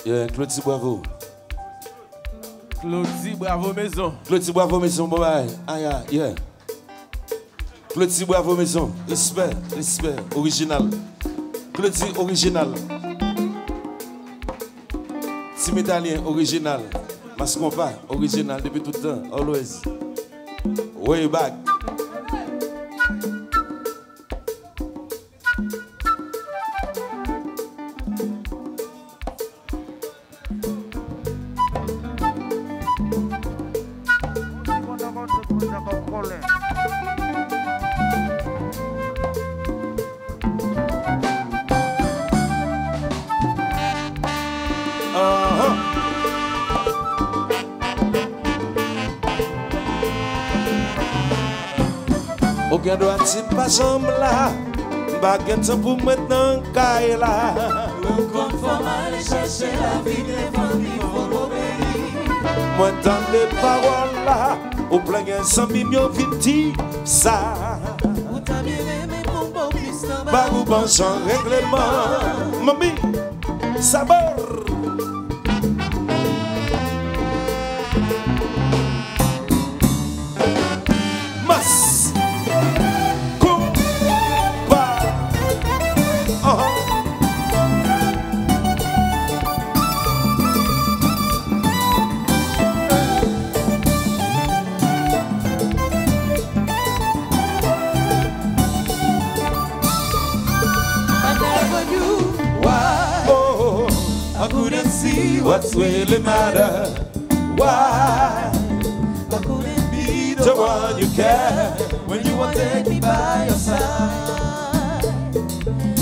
Yeah, Claudie, bravo. Claudie, bravo maison. Claudie, bravo maison, bye bye. Ah, yeah. Claudie, bravo maison. Respect, respect, original. Claudie, original. Tim italien, original. Mascompa, original depuis tout le temps, always. Way back. Aucun doit il pas chambre là, baguette temps pour maintenant caille là. Le conforme aller chercher la vie des familles pour l'obéir. Moi dans les paroles là, au plein sans millions viti ça. Ou t'as bien aimé pour beau plus d'en bas. Barou bon sans règlement, mami, sabor. What's really matter? Why? I couldn't be The one you care when you want to take me by your side.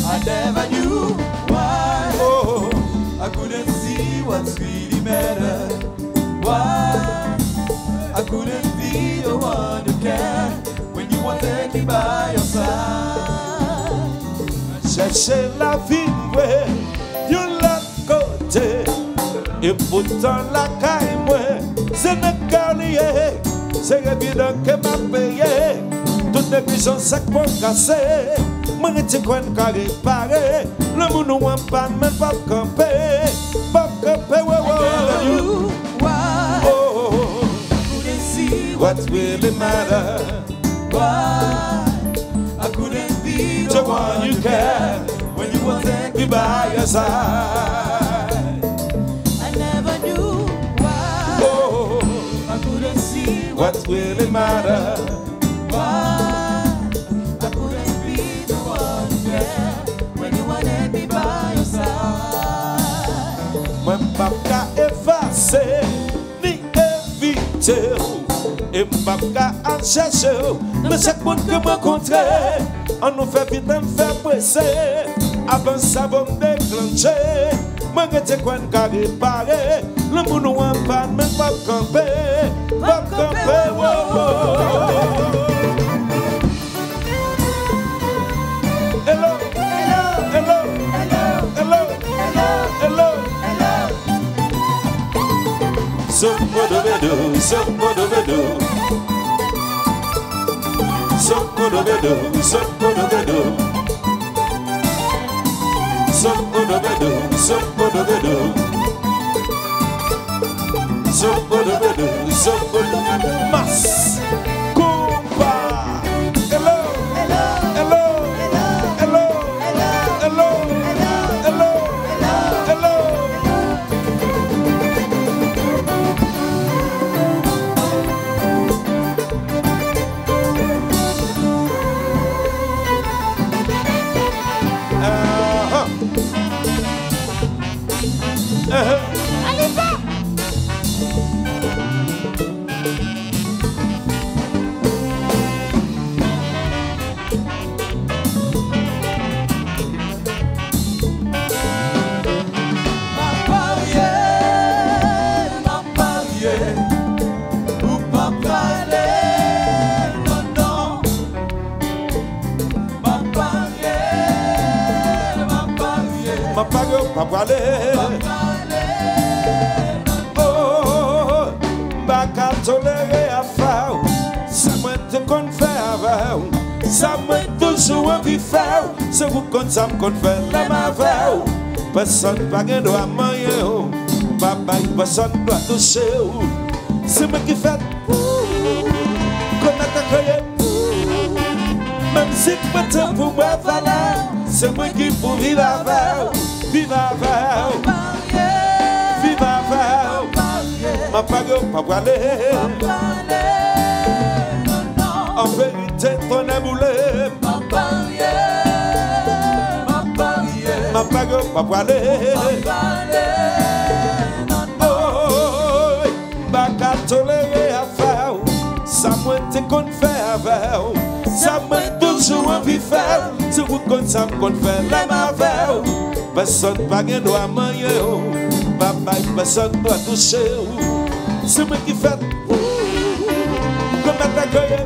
I never knew why. Oh, I couldn't see what's really matter. Why? I couldn't be the one you care when you want to take me by your side. chercher la vie, ouais, you la côté. Et pourtant la caille, moi, c'est le carrière. C'est évident que m'a payé. Toutes les pigeons sac pour casser. Moi, je crois qu'à réparer. Le monde ou en panne, mais pas camper. Pas camper, ouais, ouais. Oh, couldn't see what really matter? why. I couldn't be The one you care when you want to take be by your side. I never knew why. Oh, I couldn't see what really matter? why. I couldn't be the one you care when you wanted me by your side. Moi pas qu'à effacer ni éviter et pas qu'à en chercher. Mais chaque monde que moi rencontre, on nous fait vite, on fait presser. Avant ça va me déclencher. Moi je quoi qu'à réparer. Le monde ou en panne, mais pas camper. Pas camper, wow, wow. Hello, hello, hello, hello, hello, hello. Sokodobedo, sokodobedo. Sokodobedo, sokodobedo. Sokodobedo, sokodobedo. Sokodobedo, sokodobedo. Mas Kumba. Hello, hello, hello, hello, hello, hello, hello. Oh, baka toléré à faire, ça m'a te qu'on fait avant, ça m'a toujours envie faire, c'est vous qu'on ça me qu'on fait la ma faire, personne pas de droit manger, papa, personne doit toucher. C'est moi qui fais, comme t'accueille. Même si peut-être pour moi valeur, c'est moi qui pour vivre avec, vivre avec, vivre avec. Ma pago, pas parler. En vérité, ton amoulé. Ma pago, pas parler. Oh, pas qu'à tolérer à faire. Ça moi te qu'on fait avec. Ça moi toujours envie faire. C'est vous qu'on ça qu'on fait la marvel. Personne pas gain doit manger. Papa, personne doit toucher. C'est moi qui fais. Comme t'accueille.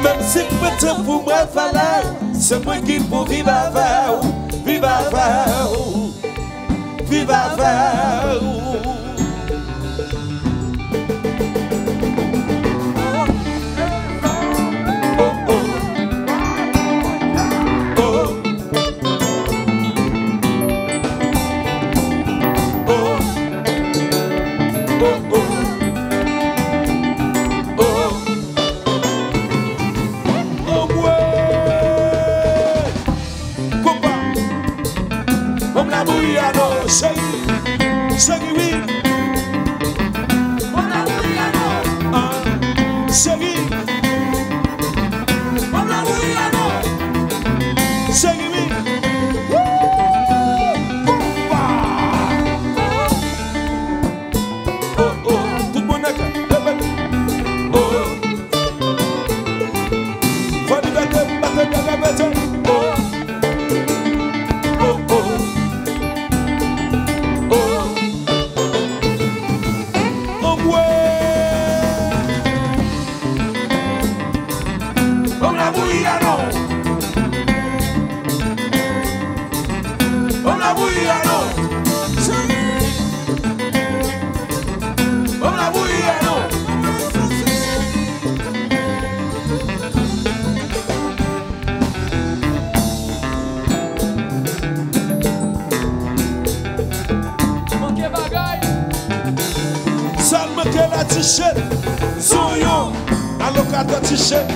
Même si peut-être pour moi valeur, c'est moi qui pour vivre avec, vivre avec, vivre avec. Chérie, oui. Chérie. Chérie, oui. Oh, oh, tout bon accord. Oh, faut du bête, oh, oh, oh. Salme que la t-shirt, Zoyon, allocateur t-shirt.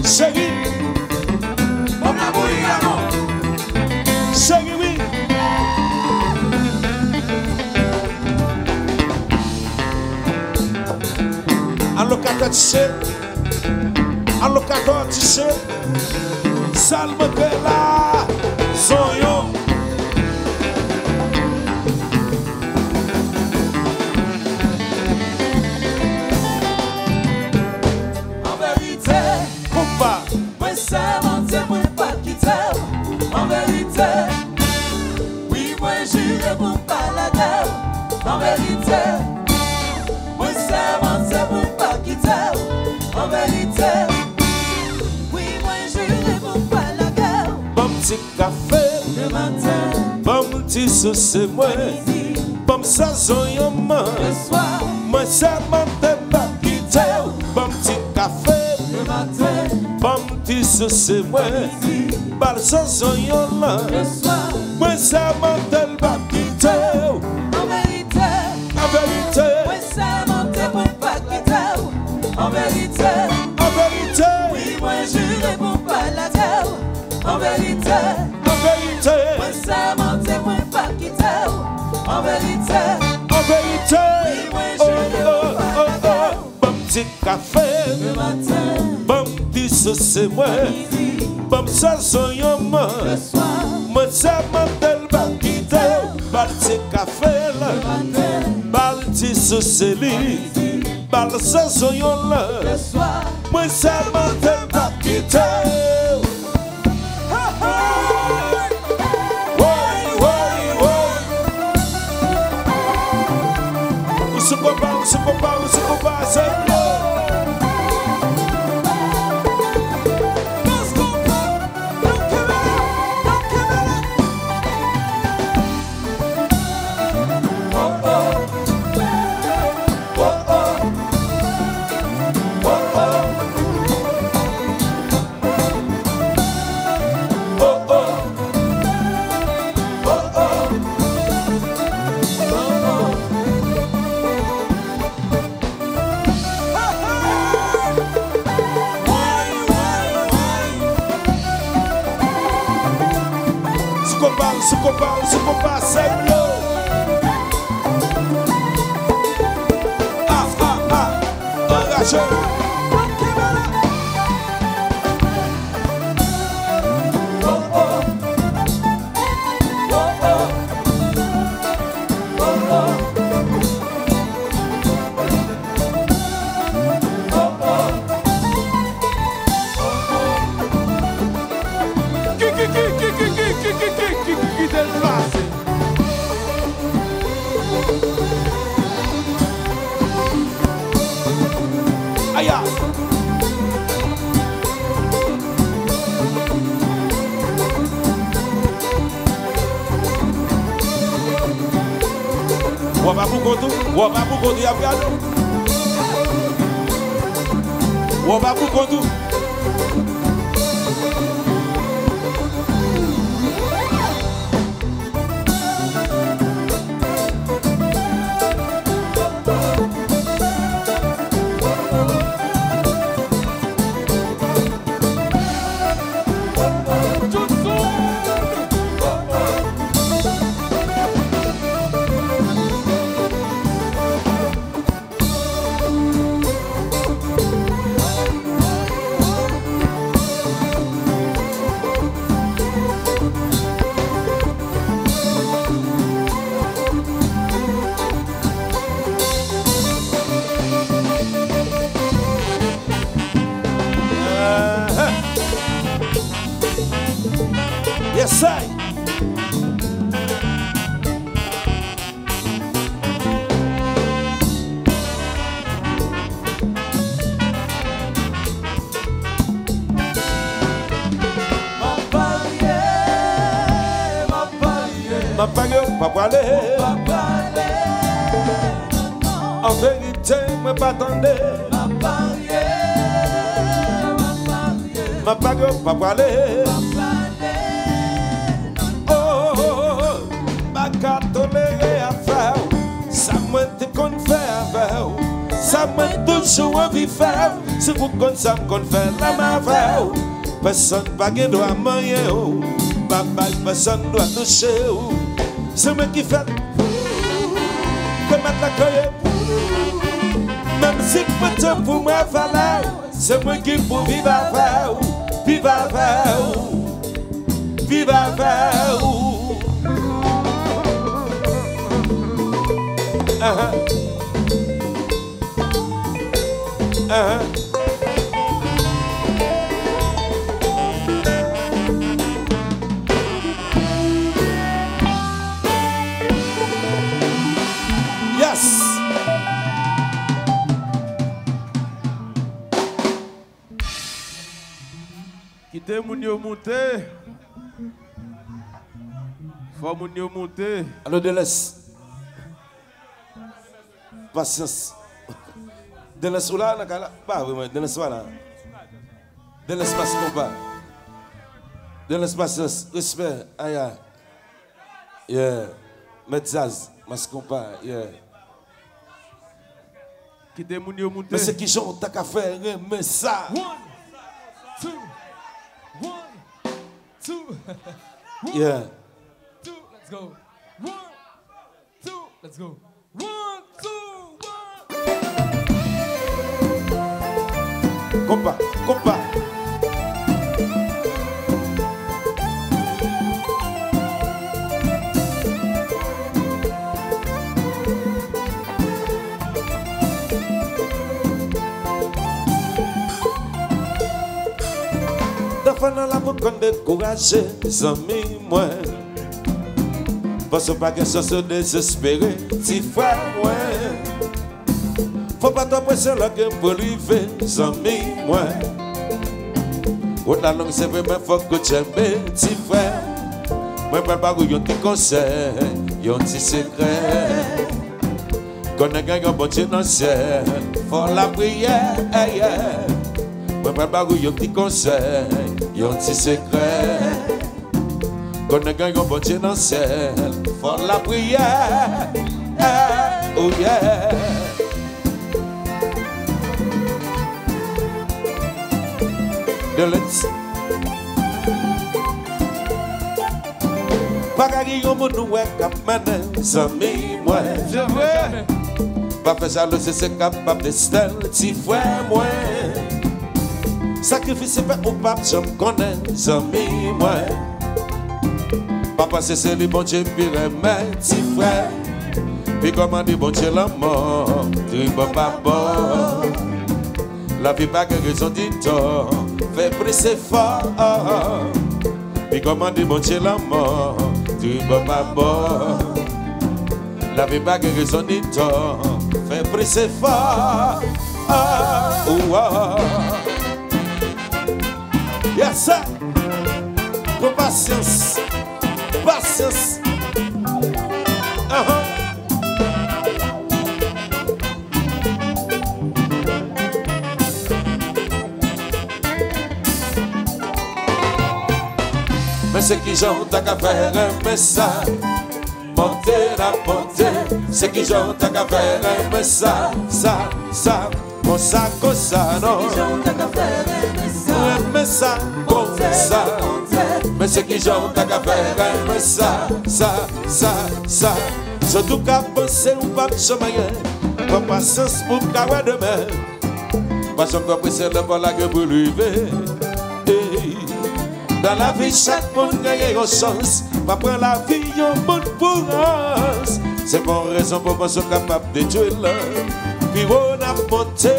Chérie, chérie, oui. Allocateur t-shirt, allocateur t-shirt. Salme que la Zoyon. En vérité, Compa, moi c'est mon Dieu, moi pas quitter. En vérité, oui, moi jure pour pas la guerre. En vérité, moi c'est mon Dieu, moi pas quitter. En vérité, oui, moi jure pour pas la guerre. bon petit café, Le matin, bon petit sauce, moi, midi, bon saison, yon man. le soir, Moi, ça m'a pas quitté. Bon petit café, le matin, bon petit sauce, moi, midi, bal saison, yon là. le soir. Moi, ça m'a pas quitté. En vérité, En vérité, moi c'est mon Dieu, moi pas quitter. En vérité, en vérité, oui, moi jure pour pas la guerre. En vérité, en vérité, moi c'est mon Dieu, moi pas quitter. En vérité, en vérité. oui, moi Oh, jure oh, pour pas oh, la guerre. oh. Bon petit café, Le matin, bon petit sauce, moi, midi, bon saison, yon le man. soir. Moi, ça m'a pas quitté. Bal petit café, là. Le matin, Bal petit sauce, li. midi, Bal saison, yon là. le soir. Moi, ça m'a pas quitté. Se compare, c'est bon. ce qu'on passe, c'est bleu. Engagé. On va pour compte, on va pour compte, on va pour compte. Yes, I. Ma parier, pas parler. En vérité, moi pas attendre. Ma parier, pas parler. Pas tolérer à faire, ça m'a te qu'on fait avec, ça m'a toujours envie faire, c'est pour qu'on ça qu'on fait la main faire, personne pas qui doit manger, papa personne doit toucher, c'est moi qui fait, comme à la cueille, même si peut-être pour moi valeur, c'est moi qui pour vivre avec, vivre avec, vivre avec. Yes. Quittez mon yo monter. Faut mon yo monter. Alors de laisse. Patience. De laisse là, pas vraiment. De laisse là. De laisse pas combat. De laisse patience. Respect. Aïe. Yeah. Metzaz. Mas combat. Yeah. Quittez mon yo monter. Mais c'est qui j'en t'as qu'à faire, mais ça. 1, 2, 1, 2. Yeah. 2, let's go. 1, 2, let's go. 1, 2, 1. Combat, combat. Dans la boucle qu'on décourage, les amis, moi. Parce pas que ça se désespérer, si frère, moi. Faut pas trop presser là que pour arriver, les amis, moi. La langue, c'est vraiment fort que tu aimes, petit frère. Moi, je parle de tes conseils, de tes secrets. Quand on gagne un bon Dieu dans le ciel, faut la prière. Moi, je parle de tes conseils, de tes secrets. Quand on gagne un bon Dieu dans le ciel, faut la prière. Oh yeah. Bagay yon moun ouè kap mènen zami mwen. Je veux. Pas faire jalousie, c'est capable de stèle, ti frère mwen. Sacrifice fait ou pape, j'en connais, zami mwen. Pas passer c'est le bon Dieu, puis remet, ti frère. Puis comment dit bon Dieu la mort, tu bon papa. La vie pas que raison dit tort, fait presser fort. Puis comment dit bon Dieu la mort, tu bon papa. La vie pas que raison dit tort, fait presser fort. Yes sir. Con patience, patience. Mais c'est qui j'en t'a qu'à faire un message. Monter la montée, c'est qui j'en t'a qu'à faire un message. Ça, comme ça, non. Un message, comme ça. Mais c'est qui j'en t'a qu'à faire un message. Ça. Surtout qu'à penser ou pas de chamaillé. Pas patience pour qu'à demain. Pas encore presser le bol à que vous lever. Dans la vie, chaque monde gagne une chance. Pas prendre la vie, un bon pour us. C'est pour raison pour qu'on soit capable de tuer là. Puis on a monté.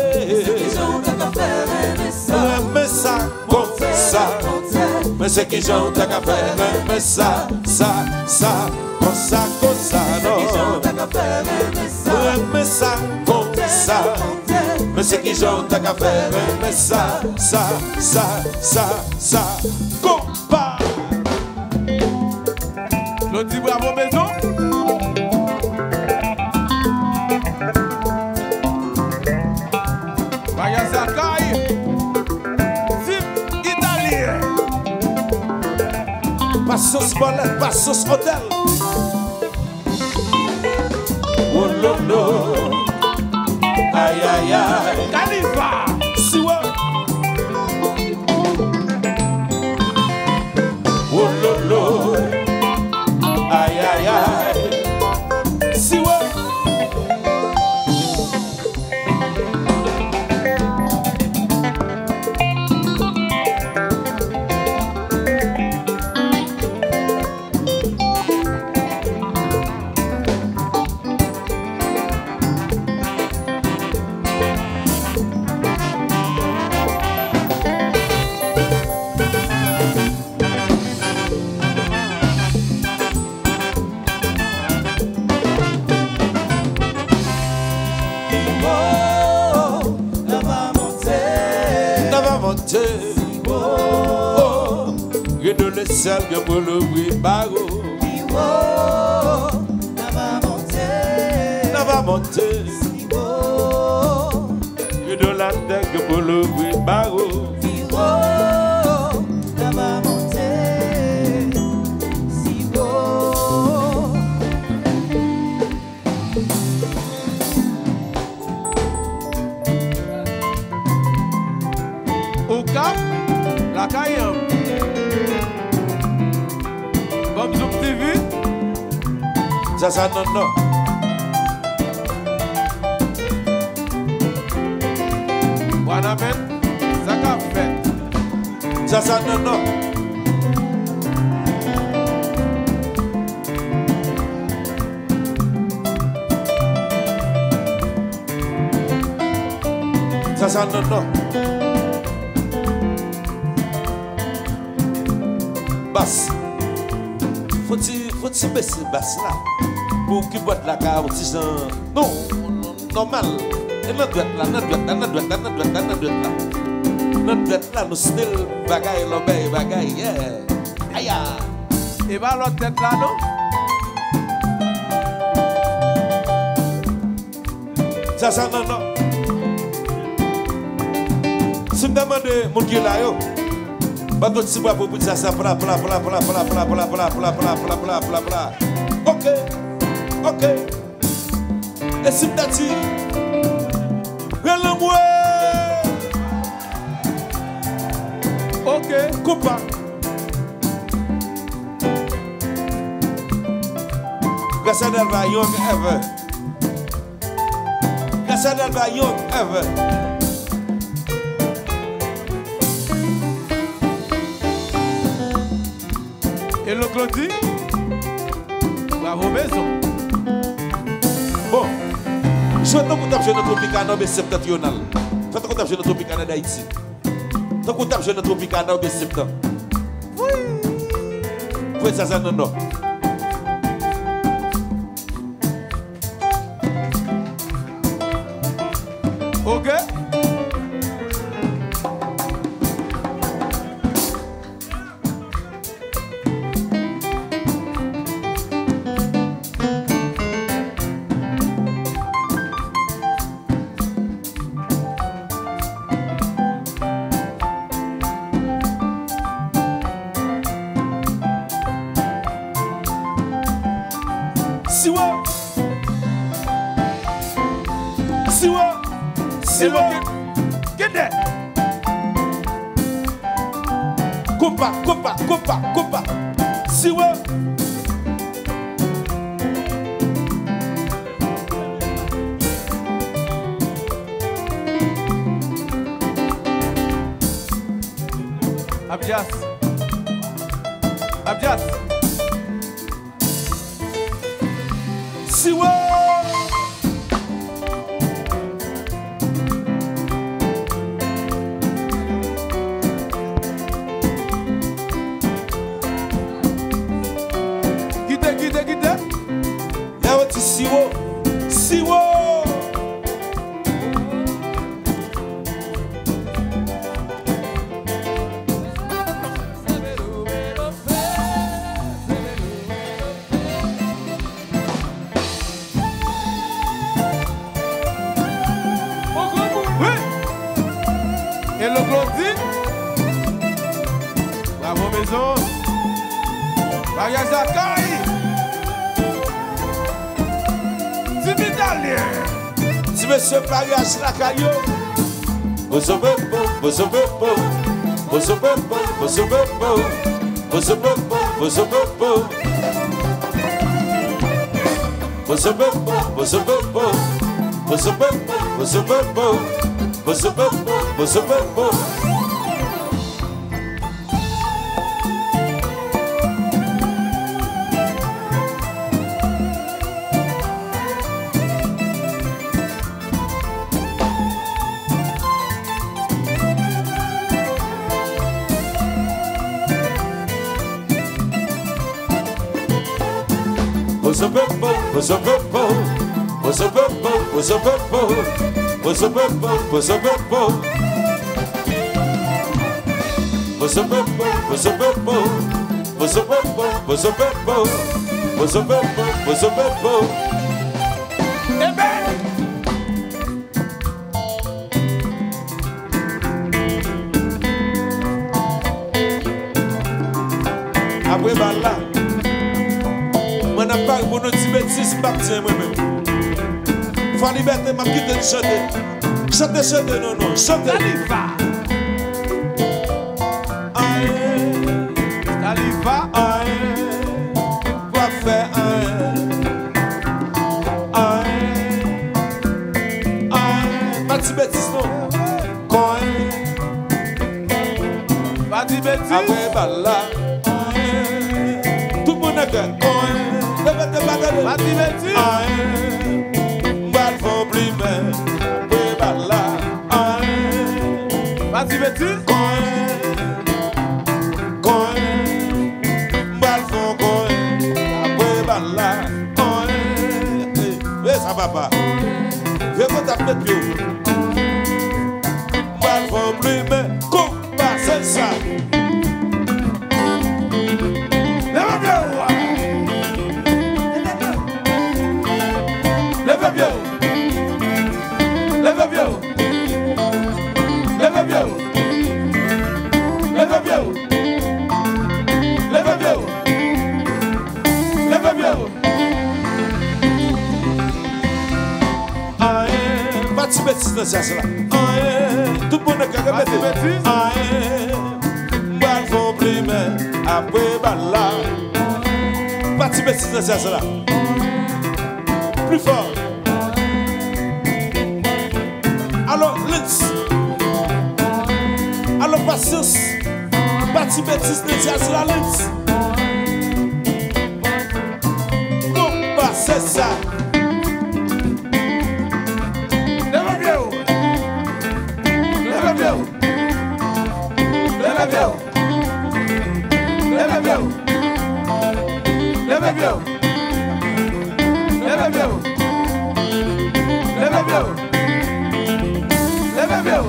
Un message comme ça. Mais c'est qui j'en t'a qu'à faire un message. Ça, comme ça, non. Un message comme ça. Mais c'est qui j'en t'a qu'à faire un message. Ça. Compa. L'autre dit bravo maison. Bayasakai. Zip italien. Passos Bolette, Passos Hotel. Oh lolo. Aïe. Khalifa. Siwa. Oh lolo. Aïe. Siwa. Et de le sel bien pour le bruit barreau. Va monter. Et de la tête pour le bruit barreau. Au cap, la Cayenne. Comme Zoom TV. Ça non. Wanamen, ça qu'a fait. Ça non. Ça non. Basse. Faut-il baisser basse là pour qu'il boite la cave aussi non normal et notre doit là nous style bagaille l'obéi bagaille yeah aïe et bah l'autre tête là non ça non si me demande mon qui là yo pas d'autres si bois pour ça bla. OK. Et si me dit relais-moi. OK, coupa. Gassadel va young ever. Gassadel va young ever. Et le Claudie? Bravo maison. Bon, je souhaite qu'on tape sur notre Tropicana au septentrional. Faites qu'on tape sur notre Tropicana d'Haïti. Tant qu'on tape sur notre Tropicana au septembre. Oui. Oui, ça, non, non. Ok. Siwa. Siwa. Siwa. Get that. Coupa, coupa, coupa, coupa. Siwa. Abdias. Abdias. Siwa. Guide. Là, tu siwo. Siwo. Et le Claudie? Bravo maison. Maria Zakari. C'est italien. Si monsieur Parias la caillou. Bosobepo, bosobepo. Bosobepo, bosobepo. Bosobepo, bosobepo. Bosobepo, bosobepo. Bosobepo, bosobepo. Bosobepo, bosobepo. Bosobepo, bosobepo. Bosobepo, bosobepo. Bosobepo, bosobepo. Bosobepo, bosobepo. Bosobepo, bosobepo. Bosobepo, bosobepo. Amen. Après là, moi n'a pas mon petit bêtise baptême moi-même. Faut liberté m'a quitté de chanter. Chanter non non, chanter. Talifa. Talifa. Quoi faire pas de bêtise non. Pas de bêtise. Après là, tout le monde est cœur. Pas de bêtise. Pas de bêtise. Ça va pas. Viens qu'on t'appelle plus. Mal faut plus, mais combat, c'est ça. Lève bien. Lève bien. Lève bien. Lève bien. Lève bien. Lève bien. Lève bien. Pas de bêtises dans ça là. Tout le monde a qu'à Pas de bêtises. Mal faut plus, mais après là. Pas de bêtises dans ça là. plus fort. Alors, let's. Alors, patience. Bâti bêtise de jazz la let's. Bon, bah, c'est ça. Leva viu. Leva viu. Leva viu. Leva viu. Leva viu. Leva viu. Leva viu. Leva viu.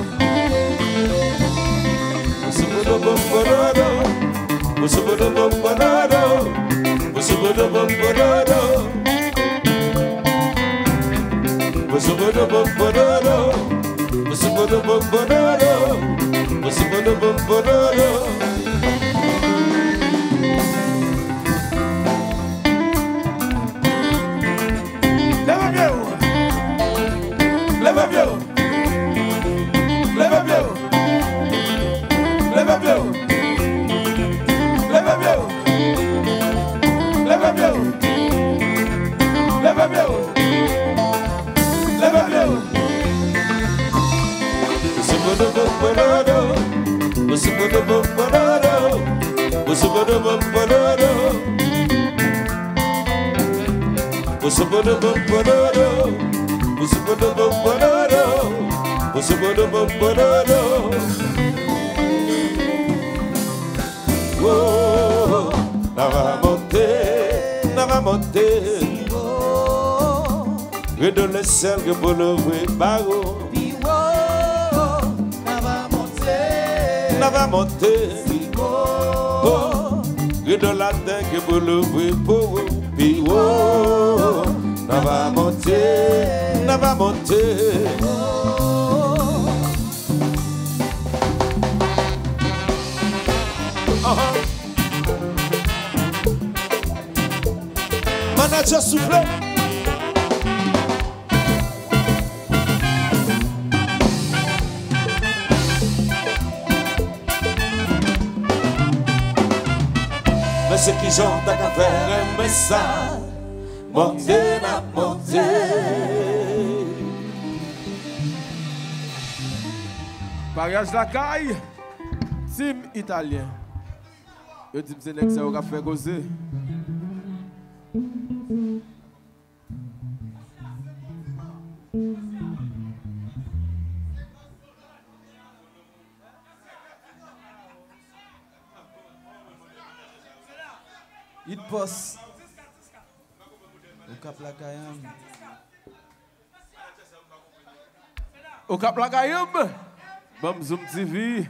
Usubudu bombororo. Usubudu bombororo. Usubudu bombororo. Usubudu bombororo. Usubudu bombororo. Usubudu bombororo. Leva viu. Leva viu. Leva viu. Leva viu. Leva viu. Leva viu. Leva viu. Leva viu. Usubudu bombororo. Usubudu bombororo. Usubudu bombororo. Usubudu bombororo. Usubudu bombororo. Usubudu bombororo. Oh, na va monter. Redonne le sel que pour l'ouvrir barreau. Na va monter. Oh, redonne la terre que pour l'ouvrir pour oh, na va monter. Na va monter. Manager souffle. Mais ceux qui chantent à faire un message, monter na monter. Pariage la caille. Team italien. Je dis que c'est un excellent café gosé. Il poste au Cap la Cayenne. Au Cap la Cayenne. Bam Zoom TV.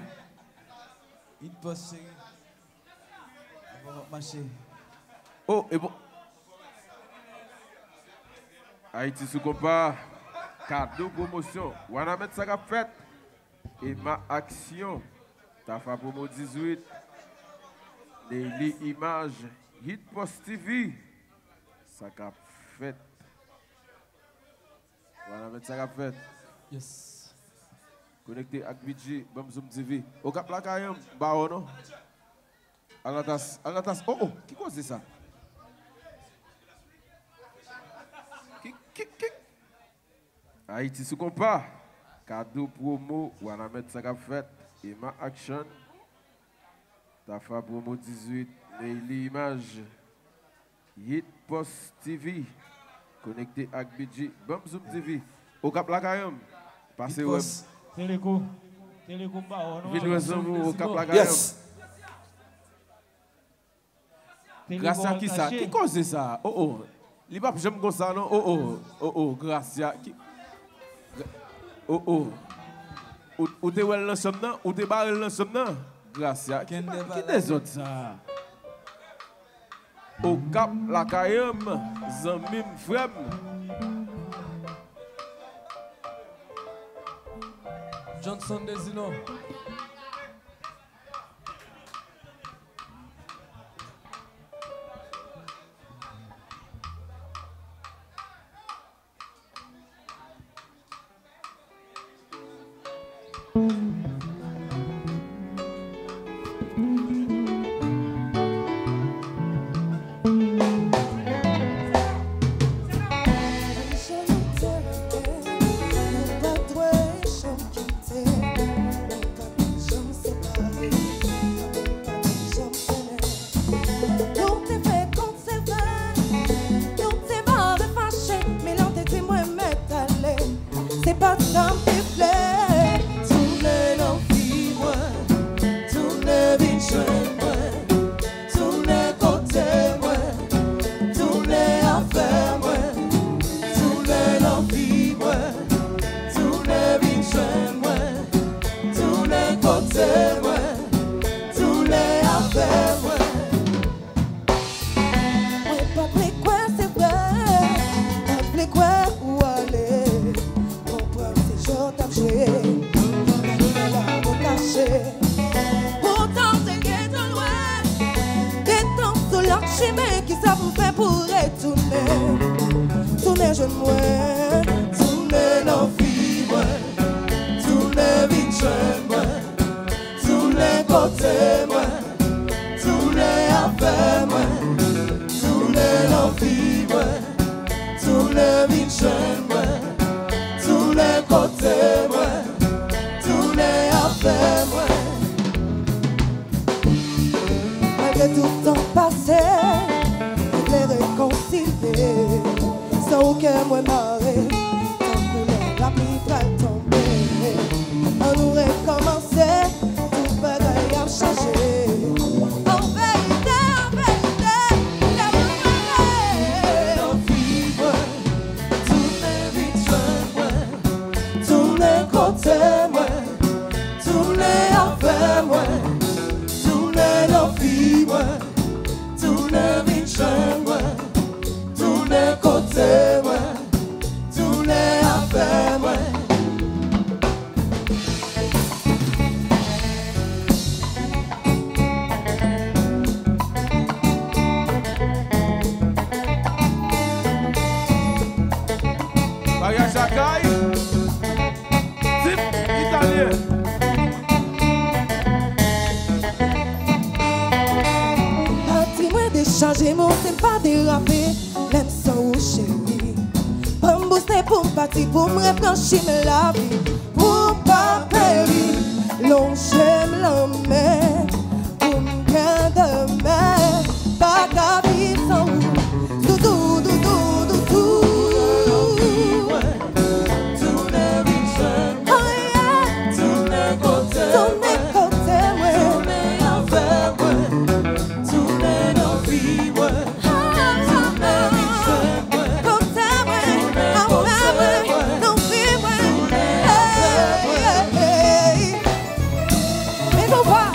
Il poste chérie. On va marcher. Oh, et bon. Haïti sous compas. Cadeau promotion. On a mettre ça qu'a fait. Et ma action. T'as fait promo 18. Daily Image. Hit Post TV. Ça qu'a fait. On a mettre ça qu'a fait. Yes. Connecté avec BG, Bam Zoom TV. Au Cap la Cayenne. Bah, non? Alatas. Oh, oh, qui cause ça? Qui? Haïti sous compas. Cadeau promo, ou on a mettre ça qu'a fait. Et ma action. T'as fait promo 18. Daily Image. Hit Post TV. Connecté avec BG, Bam Zoom TV. Au Cap la Cayenne. Passez web. Téléco bah Vidéo au Cap la Cayenne. Yes. Grâce à qui ça? Qui cause ça? Oh oh. Il va j'aime comme ça non? Oh, grâce à qui? Oh. Ou te wel l'ensemble non? Ou te barrel l'ensemble non? Grâce à qui des autres ça? Au Cap la Cayenne, Zamim Frem. Johnson Desino. pour retourner. Tourner jeune moi, tourner dans vie moi, tourner vite jeune moi, tourner côté moi, tourner avec moi, tourner dans vie moi, tourner vite jeune moi, tourner côté moi, tourner avec moi. Malgré tout le temps passé, je l'ai réconcilié. Sans aucun moi marrer, tant que la pluie va tomber. On nous recommencer, tout bagaille a changé. En vérité, la Dans vie, moi, tourner vite jeune, moi, tourner côté, moi, tourner avec moi, tourner dans vie, moi, tourner vite jeune, moi, tourner côté, moi, tourner avec moi. Maria Chakai, type italien. Dis-moi décharger, monter pas déraper, même sans chérie. Pour me booster, pour me partir, pour me refranchir la vie, pour pas périr. L'on j'aime l'homme, pour me garder demain, pas qu'à vivre sans vous. Doudou, doudou, doudou. Tourner vite jeune, Oh yeah, tourner côté, tourner côté, ouais. tourner avec moi, tourner dans vie, moi, tourner vite jeune, moi, Côté, ouais. Ah ouais, ouais. Non, vie, ouais. Hey, hey, hey. Mais faut voir.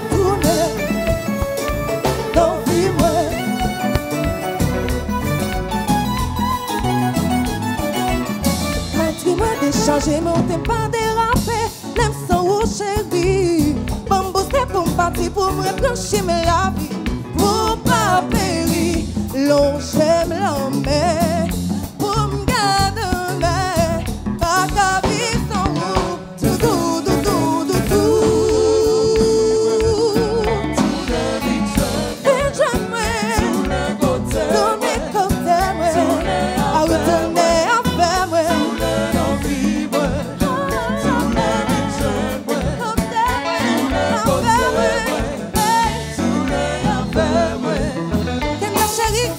Tourner dans vie, ouais. Dis-moi d'échanger, monter pas déraper, même sans eau chérie. Pour me booster, pour me partir, pour me refranchir la vie, pour pas périr. L'on j'aime l'homme, pour me garder demain, pas qu'à vivre sans vous. Doudou, doudou, doudou. tourner vite jeune, Et jamais, tourner côté, tourner côté, ouais. À retourner avec moi. tourner dans vie, moi, tourner vite jeune, moi, Côté, ouais. côté, Avec moi. Hey. tourner avec moi. T'aimes la chérie?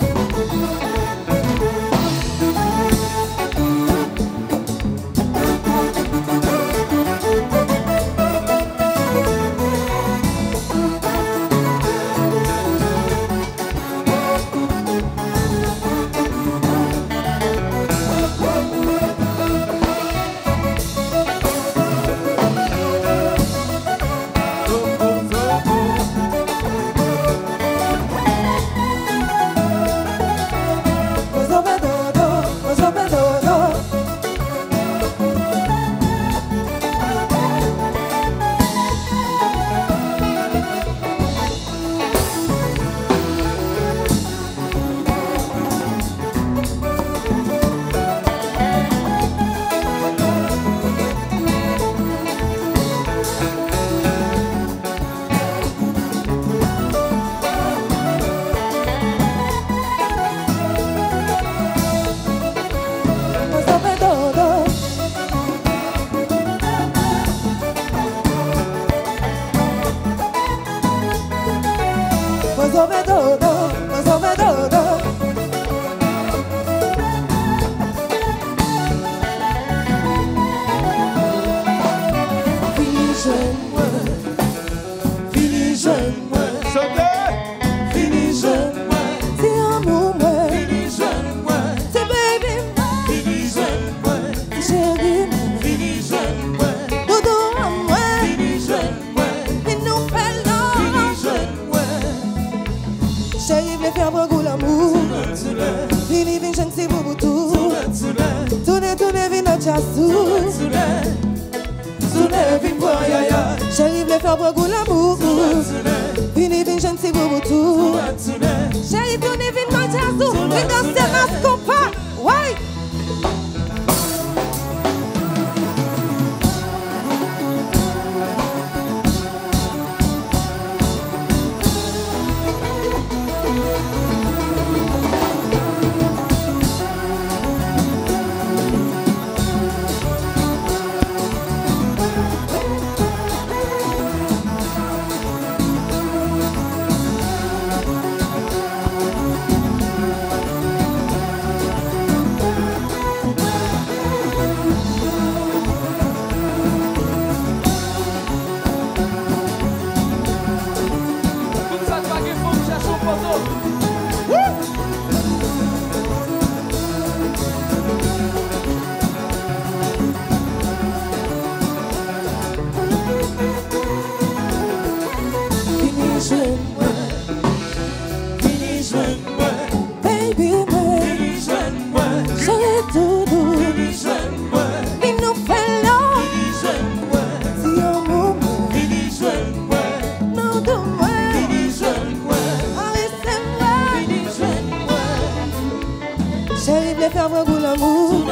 Chérie, voulait faire un goût l'amour.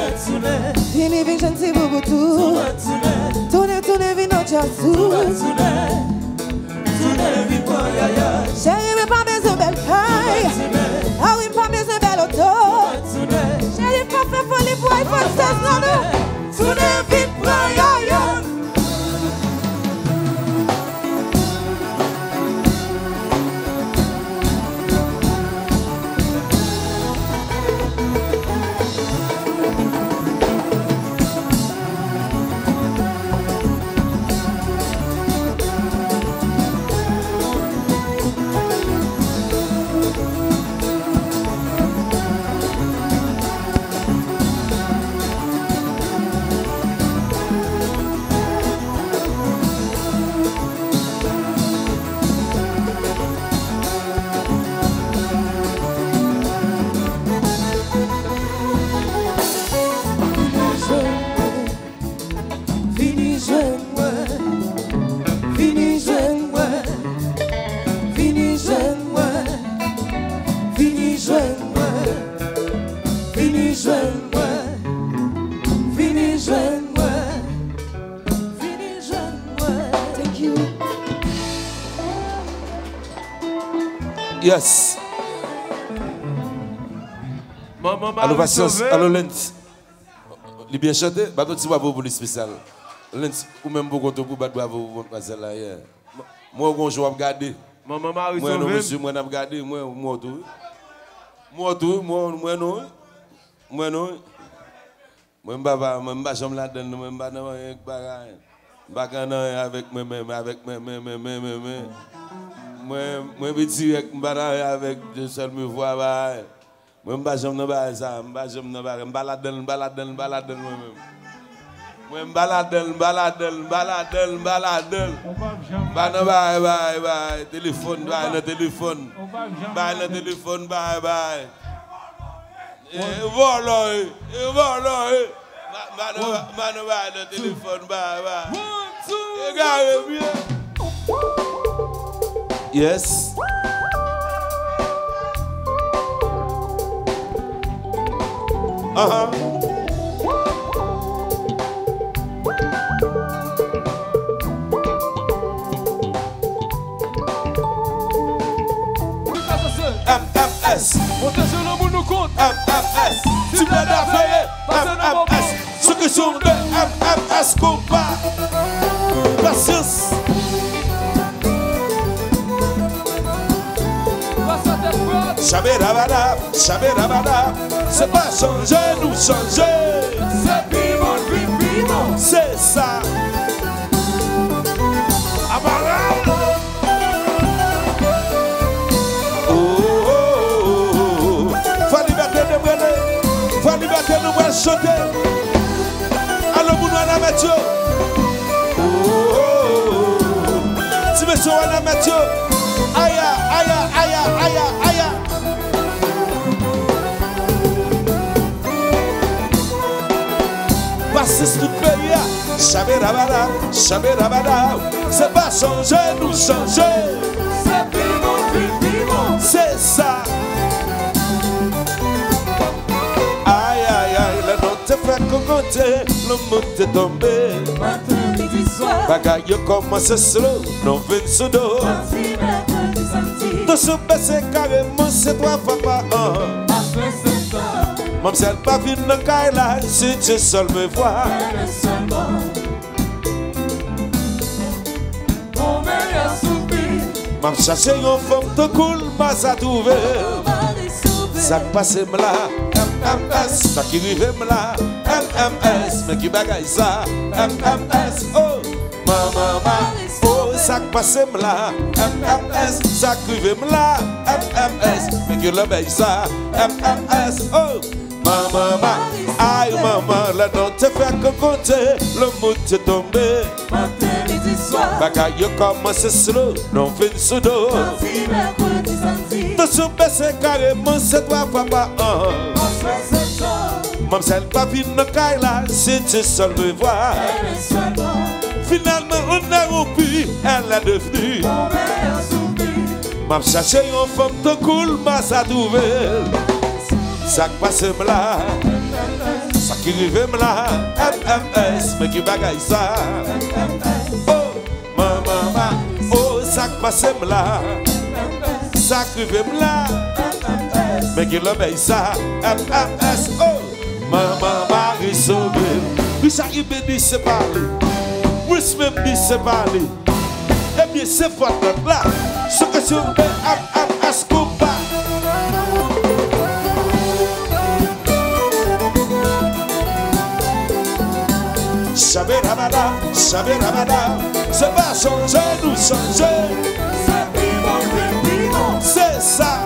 Vini, vini, je ne sais pas tout. Tournez, vini, non, jazzou. Chérie, mais pas besoin de belle caille. Ah oui, pas besoin de belle auto. Chérie, pas fait folie pour iPhone 16, non, non. Tournez, vite, prends, Yes. Maman Allô, patience. Allô, Lens. Il bien chanté. Bah, tu vas pour le spécial. Lens, ou même pour qu'on te pour battre bravo pour passer là hier. Moi, quand je vais regarder. Maman Marie Moi, non, Sauvé. monsieur, moi, je vais regarder. Moi, tout. Moi, non. Moi, non. Moi, papa, moi, je me la donne. Moi, je ne pas avec moi-même, avec moi-même. Moi, petit avec je seul me vois. Moi, je ne pas ça. Je ne pas balade moi-même. Moi, je balade. Téléphone, téléphone, bye. Voilà. Téléphone, bye. Regardez bien. Yes. MMS. Montez sur le bout nous compte. MMS. Tu m'as d'affaires. MMS. Ceux qui sont de MMS combat. Patience. Chabérabada, c'est pas changer, nous changer. C'est vivant. C'est ça. Faut liberté de brûler, faut liberté de brûler chanter. Allons nous à la météo. Si monsieur à la météo, aïe. Bassiste tout pays, chabérabada, c'est pas changer, nous changer. C'est vivant. C'est ça. Aïe, la note fait cocoter, le monde est tombé. Matin, midi, soir. Bagaille commence slow, non vin sous dos. Mardi, mercredi, samedi. Tout se passe carrément, c'est toi, papa. Après ce temps. Même si elle pas vient dans le cas là, si tu seul me vois. Mon meilleur soupir. Même chercher une femme de cool, pas ça trouver. Ça passe là, MMS. Ça qui arrive là, MMS. Mais qui bagaille ça, MMS. Oh, maman, oh, ça passe là, MMS. Ça qui arrive là, MMS. Mais qui le baille ça, MMS. Oh. Maman, aïe maman, la note fait que compter, le mood est tombé. Matin, midi, soir. Bagaille commence slow, non fin sous dos. Mardi, mercredi, samedi. Tout se passe carrément, c'est toi papa. Après ce temps. Même si elle pas vient dans le cas là, si tu seul me vois. Finalement on a rompu, elle a devenu. Mon meilleur soupir. Même chercher une femme de cool, mais ça trouvé. ça qui passe là, ça qui rive là, MMS, mais qui bagaille ça. Oh, maman, oh, ça qui passe là, ça qui rive là, mais qui l'obéit ça, MMS. Oh, maman, Marie sauvé, Richard Ibé dit c'est parler, Bruce même dit c'est parler. Eh bien, c'est fort là, ce que tu veux, MMS coupa. Chabé Ramada, c'est pas changer, nous changer. C'est ça.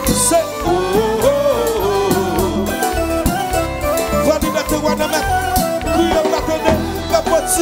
C'est oh oh oh. Voilà liberté, voilà mettre. Crier la télé, capote.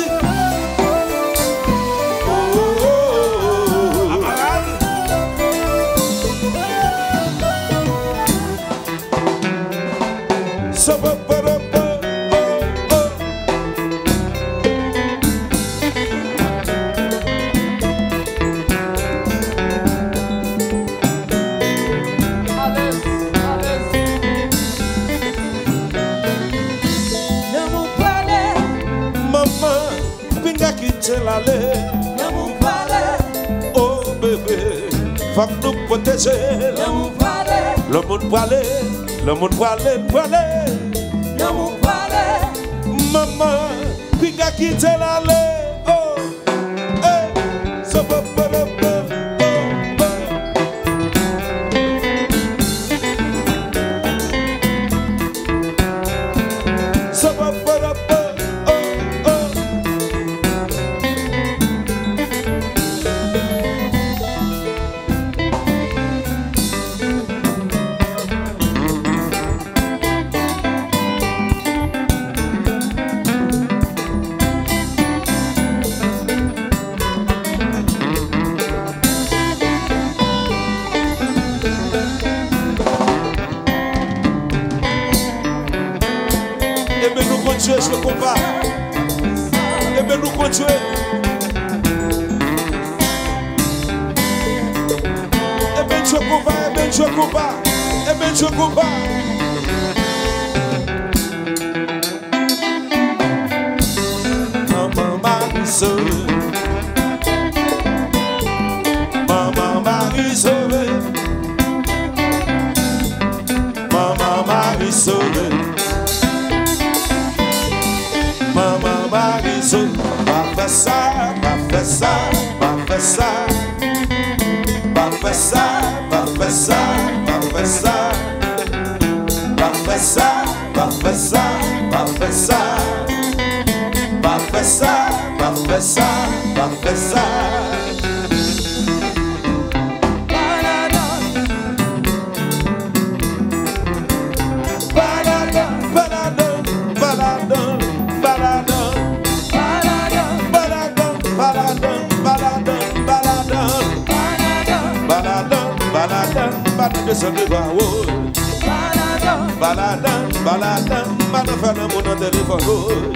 Oh bébé, faut que nous protéger. Le monde voilé, le monde voilé, voilé. Maman, puis qu'a quitté l'allée. Oh, eh, ça va pas le peu. Ça va pas le peu. Je le combat. Et bien nous continuer. Et bien je combat, et bien je combat, et bien je combat. Maman Marie sauvée. Maman Marie sauvée. Maman Marie sauvée. Maman Marie sauvée. Pas faire ça, pas faire ça, pas faire ça. Pas faire ça, pas faire ça, pas faire ça. Pas faire ça, pas faire ça, pas faire ça. Pas faire ça, pas faire ça, pas faire ça. Descendez voir haut. Baladan, baladan, baladan, faire le monde en téléphone.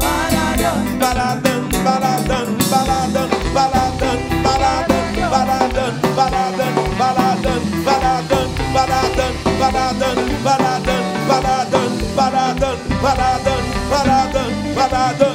Baladan, baladan, baladan, baladan, baladan, baladan, baladan, baladan, baladan, baladan, baladan, baladan, baladan, baladan, baladan, baladan, baladan.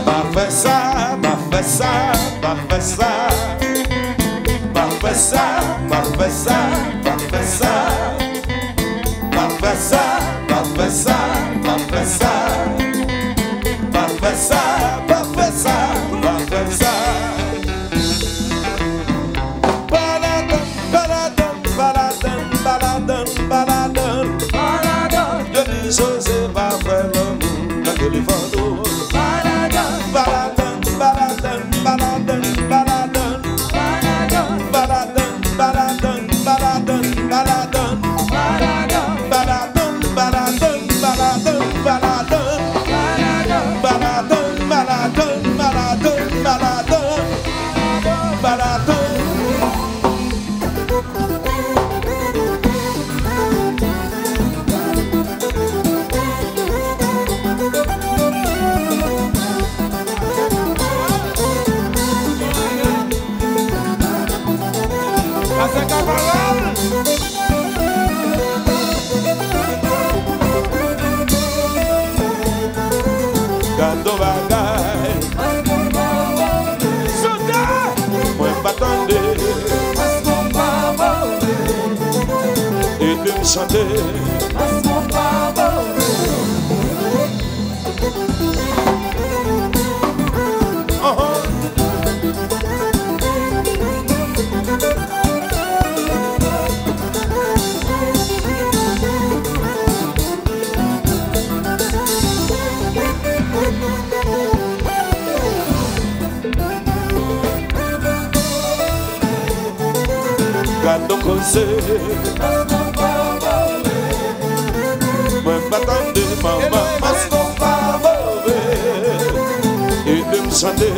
Pas faire ça, pas faire ça, pas faire ça. Pas faire ça, pas faire ça, pas faire ça. Pas faire ça, pas faire ça, pas faire ça. Pas faire ça, pas faire ça, pas faire ça. Baladan, baladan, baladan, baladan, baladan. Je dis José va faire Gado bagay Moi m'attendais Et de me chanter Gado conseil Moi m'attendais maman Parce qu'on va mauvais Et de me chanter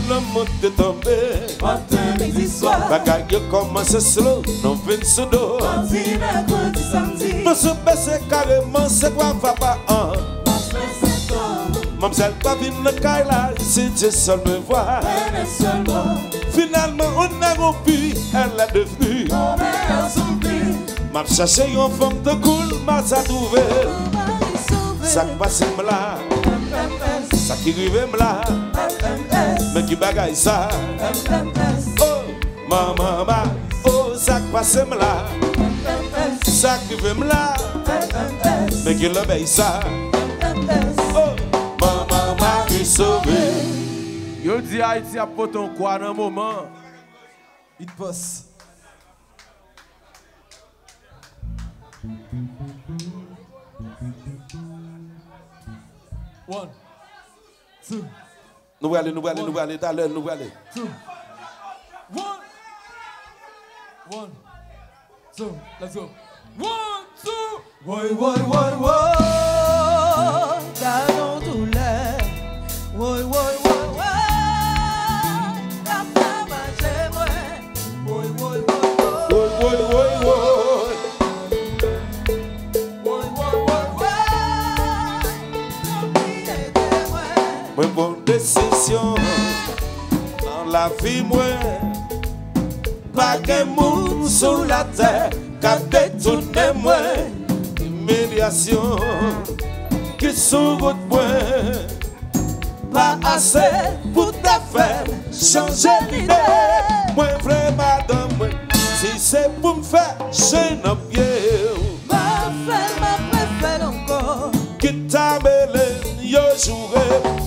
Le monde est tombé Matin, midi, soir Bagaille commence slow Non vient sous dos Mardi, mercredi, samedi Nous se baisse carrément C'est quoi va pas en Mamselle pas vine le caille Si Dieu seul me voit Finalement on a rompu Elle a devenu M'a cherché une femme de cool M'a ça trouvé Ça passe là Ça qui rive là Mais qui bagaille ça Oh, maman, oh, ça passe là Ça qui rive là Mais qui l'obéit ça Oh, maman, qui sauvé Yo dit Haïti a poton quoi dans un moment. It passe. One, two, Nous allons, tout à l'heure, nous allons. two. One, two, let's go. 1, 2. Woy, canon douleur. Woy, la femme a j'aime. Woy. Moi, bonne décision dans la vie, moi. Pas qu'un monde sur la terre, qu'a détourné moi. Humiliation qui sur votre point. Pas assez pour ta faire changer l'idée. Moi, vrai, madame, moi, si c'est pour me faire changer nos pieds. Ma préfère encore. Qui t'a mêlé, yo joué,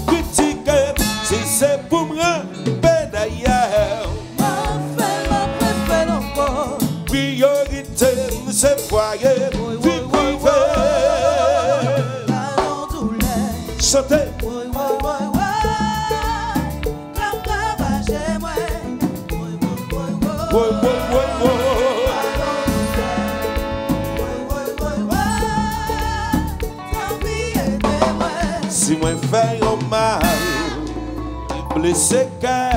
critiqué, si c'est pour me remplir d'ailleurs. Ma préfère encore. Priorité, c'est foyer, vie privée. Canon douleur. Chantez. Si moi fais un mal, blessé cœur,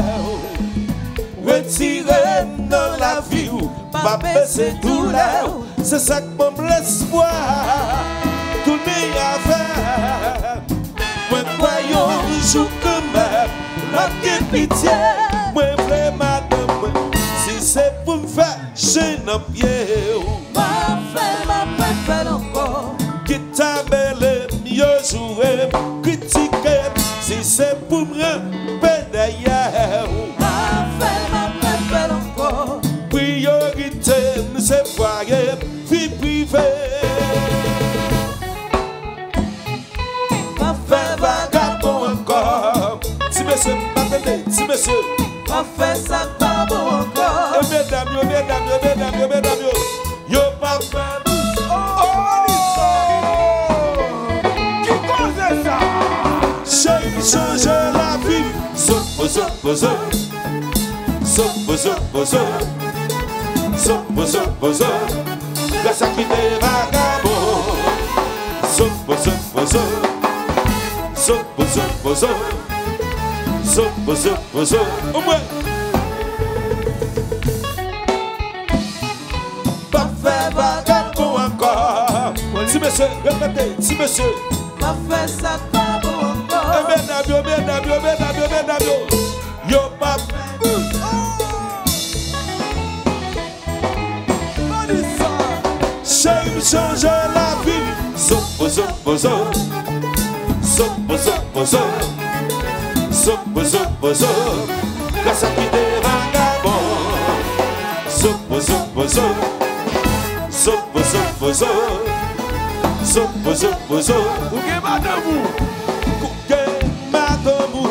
retiré dans la vie ou pas baisser douleur, c'est ça que mon l'espoir, tout n'est à faire. Moi croyons un jour que même, la pitié, moi vrai madame, si c'est pour me faire chez nos pieds. Ma préfère encore. Qui t'a mêlé, yo joué, critiqué, si c'est pour me remplir d'ailleurs. Ma préfère encore. Priorité, c'est foyer, vie privée. pas fait ça pas bon encore. Mesdames, yo pas fait. Qui cause ça? Chérie, changer la vie. Grâce à qui t'es vagabond. Au moins. Pas fait vagabond encore. Si monsieur, répétez, si monsieur. Pas fait ça pas bon encore. Mesdames, yo pas fait. Chérie, changer la vie. Grâce à qui des vagabonds. Ou gen madame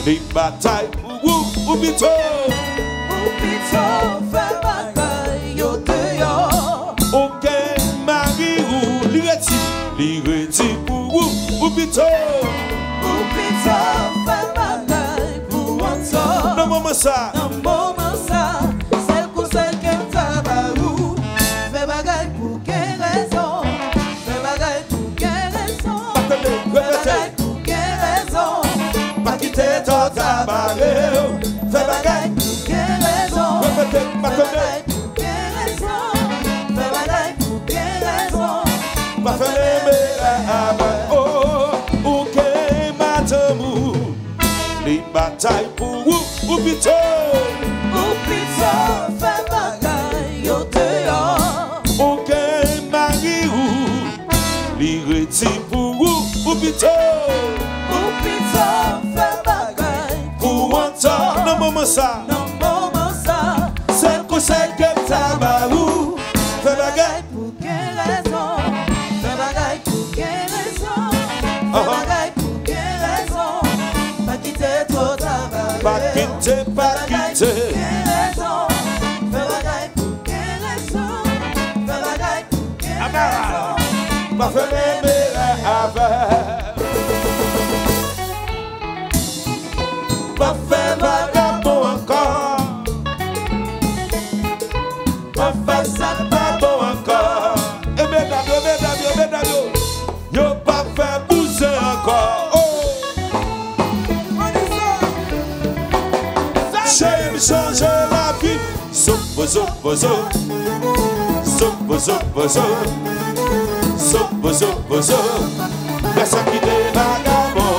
Les batailles ou bito. Ou pito fait bagaille yo dehors. Ok, Marie ou l'ireti ou bito. Ou pito fait bagaille pour entendre. Non, maman ça. Dans moment ça, celle pour celle qui tabarou. Fait bagaille pour quelle raison? Fait bagaille pour quelle raison? Fait bagaille pour quelle raison? Pas quitter ton tabac. Fais bagaille. Pour quelle raison? Répétez, Fait pas bagaille pour quelle raison? Fait bagaille pour quelle raison? pas faire les avec. Oh, ok, madame. Les batailles pour ou bito. Ou pito fait bagaille yo dehors. Ok, Marie ou l'ireti ou bito. Ou pito fait bagaille Pour entendre, non, maman ça. dans moment ça. C'est que c'est que tabarou. Fais bagaille. Pour quelle raison? Fait bagaille pour quelle raison? Fait bagaille pour quelle raison? Pas quitter trop tabac. Pas quitter, pas quitter. Quelle raison? Fait bagaille pour quelle raison? Fait bagaille pour quelle raison? Pas faire les avec. Pas faire vagabond encore. Pas faire ça pas bon encore. Et mesdames, yo pas faire bouger encore. Oh. Chérie, changer la vie. Grâce à qui des vagabonds.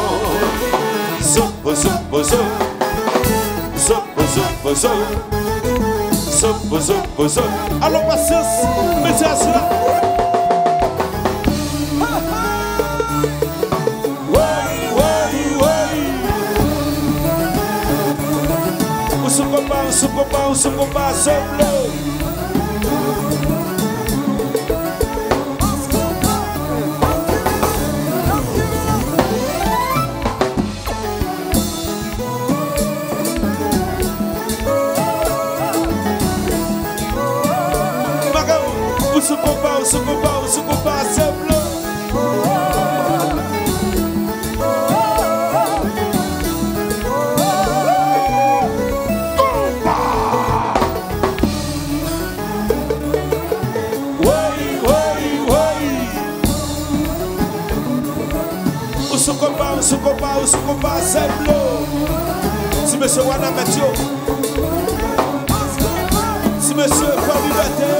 Alors patience, mettez à cela. Ou se combat, c'est bleu. Ou se combat, c'est bleu. Ou se combat, c'est bleu. Si monsieur Wana Mathieu, si monsieur Fabien Liberté,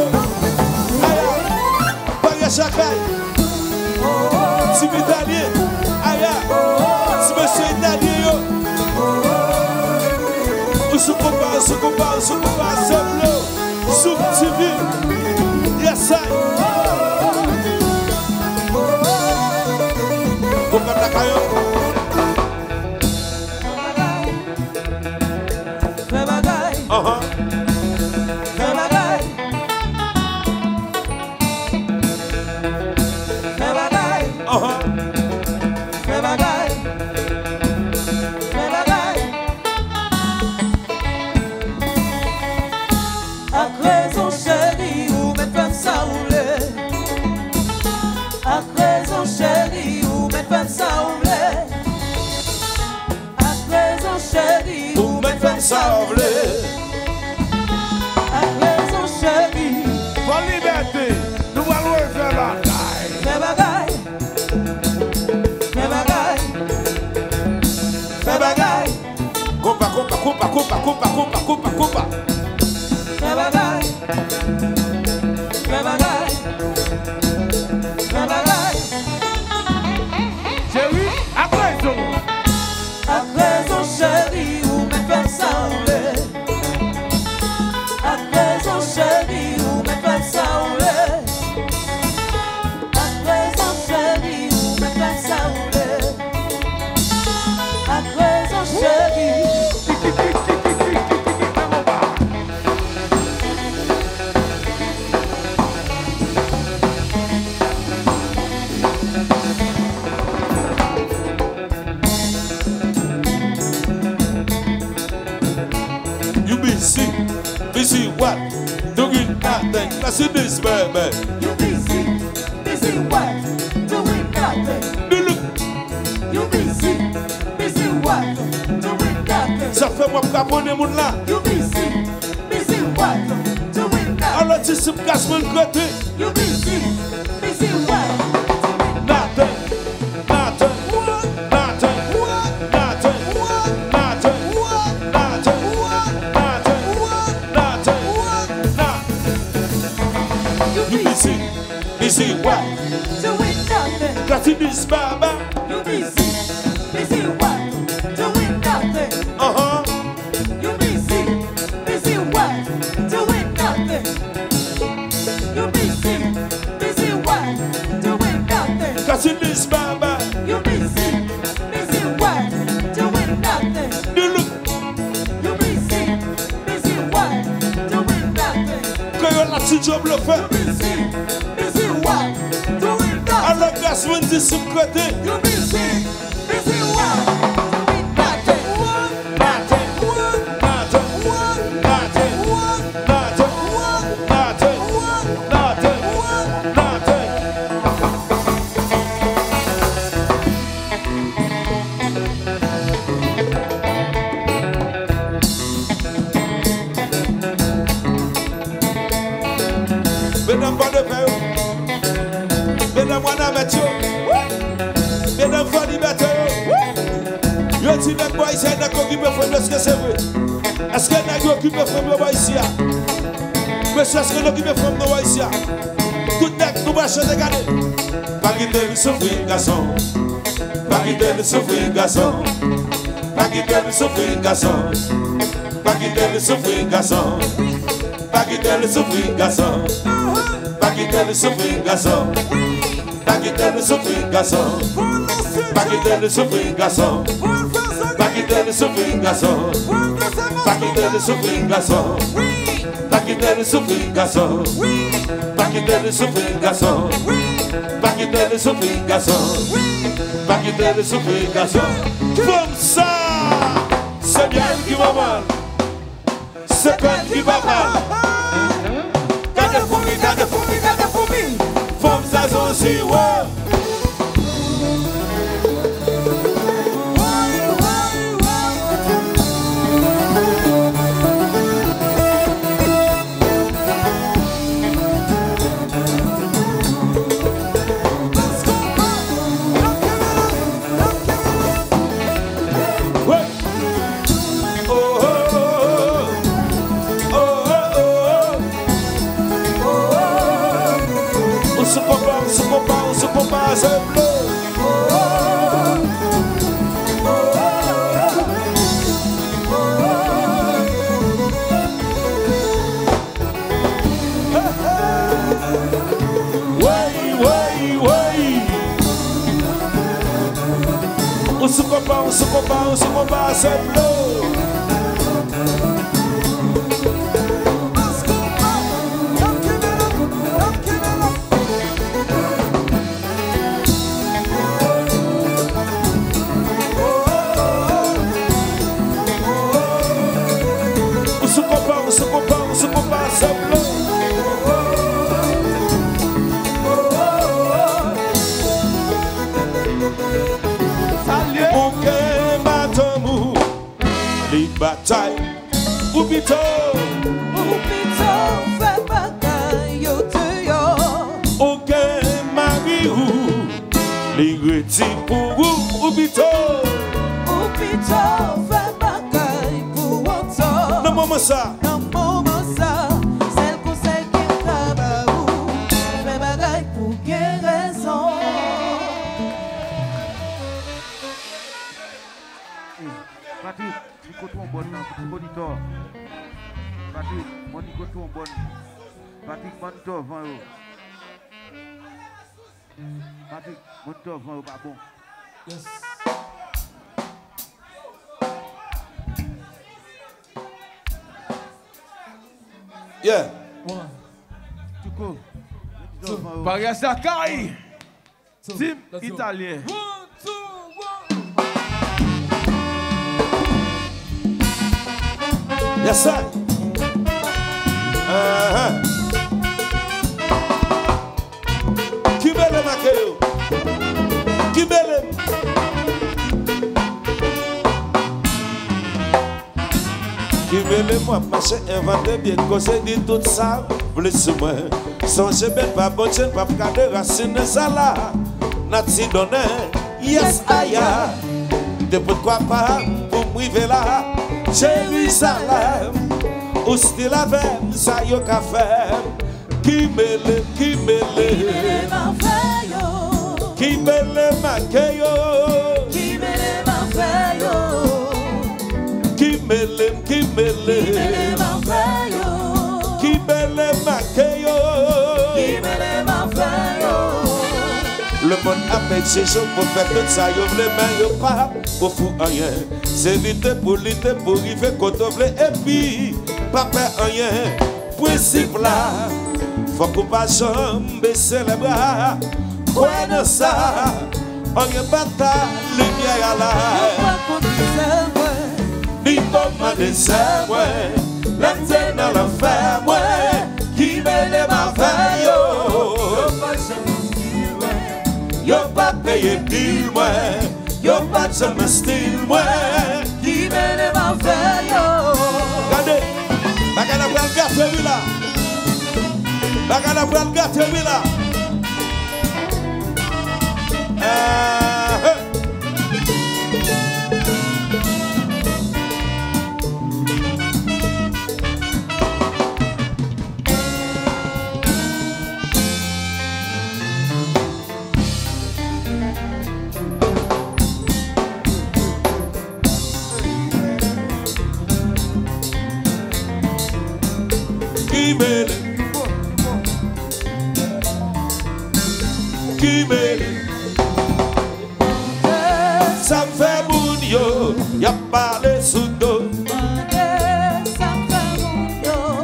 Aya, Paris Chakay, si Italien, Aya, si monsieur Italien, ou se combat, c'est bleu. Sous TV, yes I. Fait bagaille. Fait bagaille. Fait bagaille. Fait bagaille. Fait bagaille. Chérie, après son chéri, ou me faire sauver. Après son chéri, ou me faire sauver. Après son chéri, ou me faire sauver. Après son chéri. Busy what? Doing nothing. Listen this, baby. You busy what? Doing nothing. Look, You busy what? Doing nothing. ça fait moi caponer mon là. You busy what? Doing nothing. Alors tu sais casse mon côté. You busy what? Nothing. Nothing. Nothing. Nothing. Nothing. Busy what? Doing nothing. Got in this baba. You busy what? Doing nothing. You busy what? Doing nothing. You busy what? Doing nothing. Got in this baba. You busy what? Doing nothing. Look, You busy what? Doing nothing. quand on a petit job le fait. Busy what? Doing nothing. Alors casse mon dit sur le côté. You busy what? Doing nothing. Nothing. Nothing. Nothing. Nothing. Nothing. Nothing. Mesdames, pas de paix. Mesdames, moi, n'a mettre. Mesdames, faut liberté. Yo, si les boys, c'est un occupé from est-ce que c'est vrai? Est-ce qu'il y a un occupé from le boys ici? Monsieur, est-ce que l'occupé from le boys ici? Tout le monde va chanter, regardez. Pas quitter le souffrir, garçon. Pas quitter le souffrir, garçon. Pas quitter le souffrir, garçon. Pas quitter le souffrir, garçon. Pas quitter le souffrir, garçon. Pas quitter le souffrir, garçon. Pas quitter le souffrir, garçon. Pas quitter le souffrir, garçon. Pas quitter le souffrir, garçon. Pas quitter le souffrir, garçon. Pas quitter le souffrir, garçon. Pas quitter le souffrir, garçon. Pas quitter le souffrir, garçon. Pas quitter le souffrir, garçon. Comme ça, c'est bien qui va mal. C'est toi qui va mal. Gardez pour lui, gardez pour lui, gardez pour lui. Femme ça aussi, ouais. On se compare, c'est bleu. On se compare, c'est bleu. Bataille, Oupito, fait bataille au dehors. aucun mari ou les retire pour vous, Oupito, Oupito fait bataille pour autant. moment ça. Dans moment ça, c'est le conseil qui travaille ou fait bagaille pour quelle raison. Patrick, Nico trombone, moniteur. Patrick, mon Nico trombone. Patrick, moniteur, 20 euros. Patrick, moniteur, 20 euros, pas bon. Yes. Yeah. One, Tuco, two, Paris Sakai. two. Team Let's go. italien. 1, 2, 1. Yes, sir. Qui belle Makeyo? Qui belle? Qui belle moi, marcher, inventer bien, causer dit tout ça, plus ou moins. Songez bien, pas bon, je pas regarder racine ça là. Nati donné, yes, aya. De pourquoi pas, pour m'river là, Jérusalem. Ou style avec ça yo ka fait. Qui belle, qui belle. Qui belle Makeyo. Qui belle Makeyo. Qui belle, qui belle. Qui belle Makeyo. Le monde avec ses jours pour faire tout ça, yo vle mais yo pas pour fou rien. C'est lutter pour arriver quand on veut et puis pas faire rien. Principe là, faut qu'on pas jamais baisser les bras. Quoi dans ça, on y bat ta lumière là. Ni comment descendre, ouais, l'antenne dans l'enfer, ouais, qui mêle ma veille, yo pas payé bill, moi, yo pas de jamais style, moi, qui mêle ma veille, regardez, bagala pour le gâteau, oui là, bagala pour le gâteau, oui là. Qui mêle, ça me fait moun yo, y'a parlé sous dos,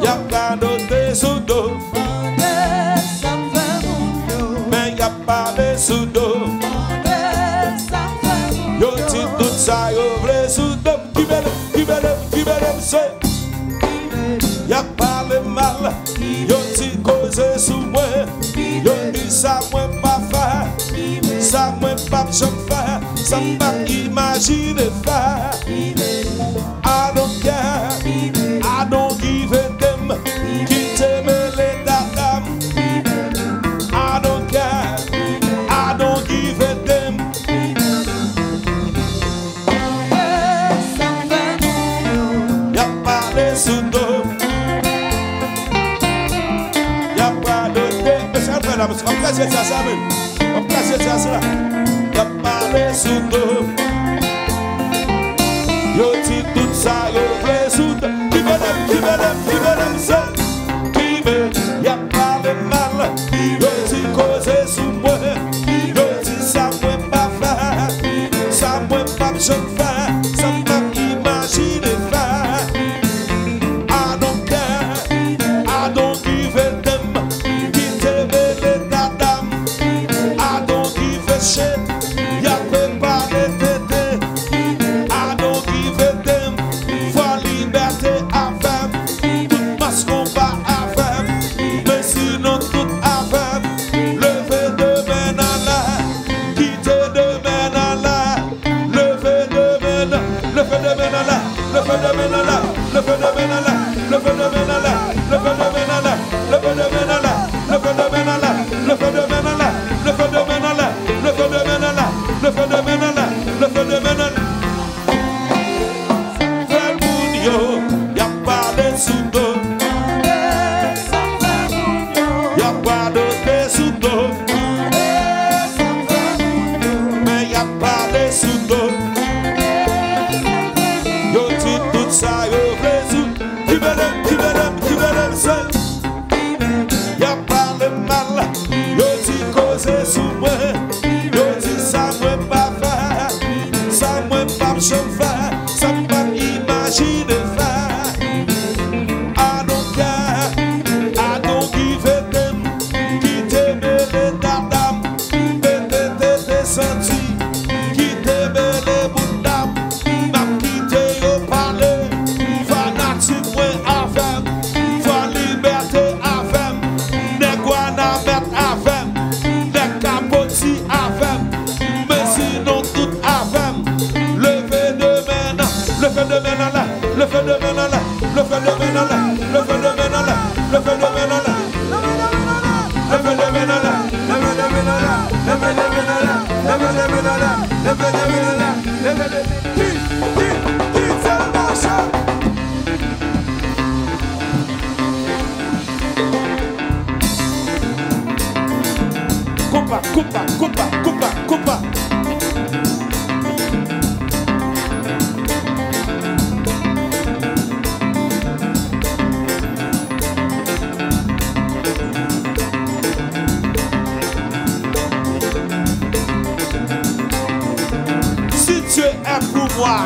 y'a cadoté sous dos, mais y'a parlé sous dos, yo dit tout ça yo vle sous dos, qui mêle, c'est, y'a parlé mal, yo dit cause sous moi, yo dit ça moi pas faire, ça moi pas faire, ça pas imaginer faire. I don't care, I don't give a damn, qui t'aime les dadam. I don't care, I don't give a damn. Y'a pas de sous-dos, y'a pas de thé. Mais c'est un peu là, parce qu'on place ça même. On place ça là. Y'a pas de sous-dos. Yo dit tout ça, yo vle sous-dos. Qui veut c'est. Qui veut, y'a pas de mal. Yo dit cause sous moi. Yo dit ça moi pas faire. Ça moi pas besoin faire. Ça pas imaginer faire. I don't care, I don't give a damn. Qui t'aime les dadam. I don't give a shit. Y'a pas de tété. I don't give a damn. Faut liberté à faire. Tout parce qu'on va à faire. Mais sinon tout à faire. Lever demain à la. Quitter demain à la. Lever demain à la. Lever demain à la. Lever demain à la. Lever demain à la. Lever demain à la. Lever demain à la. Lever demain à la. Lever demain à la. Lever demain à la. Lever demain à la. Lever demain à la. Lever demain à la. Lever a parlé sous dos. Yo dit tout ça, yo résout. Qui veut seul. Y'a parlé mal, yo dit causer sous moi. Yo dit ça, moi pas faire. Ça, moi pas me faire. Ça, pas imaginer faire. I don't care, I don't give a damn. Qui t'aime les dadam, t'es senti. Qui t'aime les boudam, m'a quitté au palais. Fanatique, moi avec, foi liberté avec, n'est guana mettre avec, n'est capoti avec, mais sinon tout avec. Levez de main, levez de main là, levez de main là, levez de main là, levez de main là, levez de main là, levez de main là, levez de main là, levez de main là, levez de main là, levez de main là, levez de c'est le marché. Coupa. Si tu es pour moi,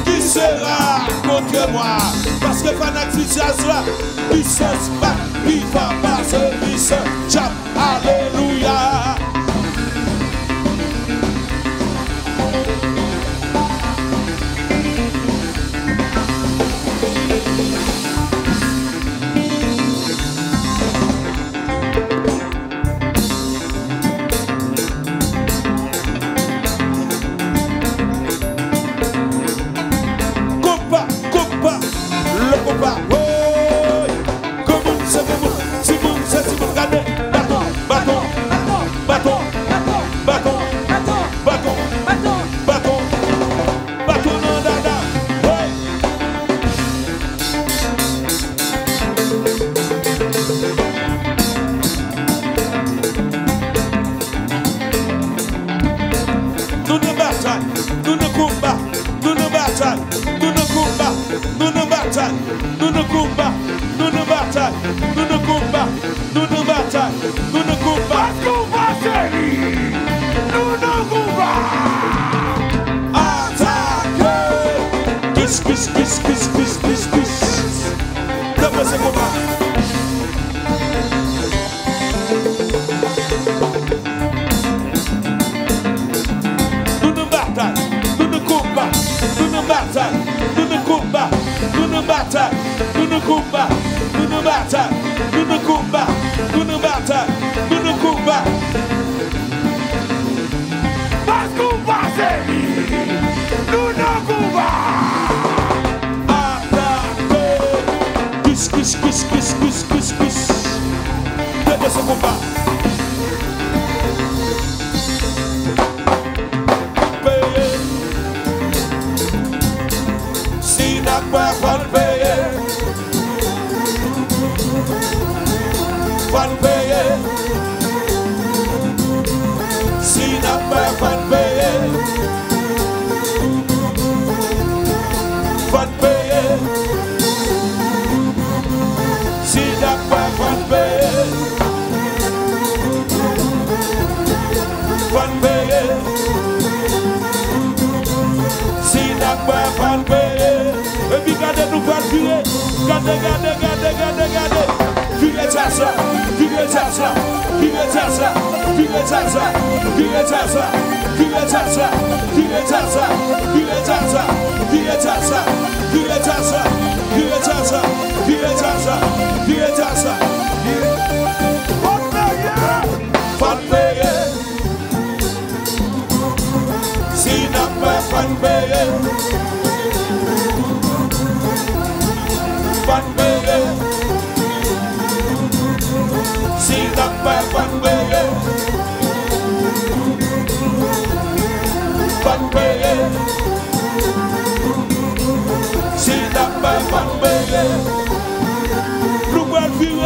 qui sera contre moi? Parce que fanatique à soi, puissance pas, il va passer, puissance, chap, alléluia.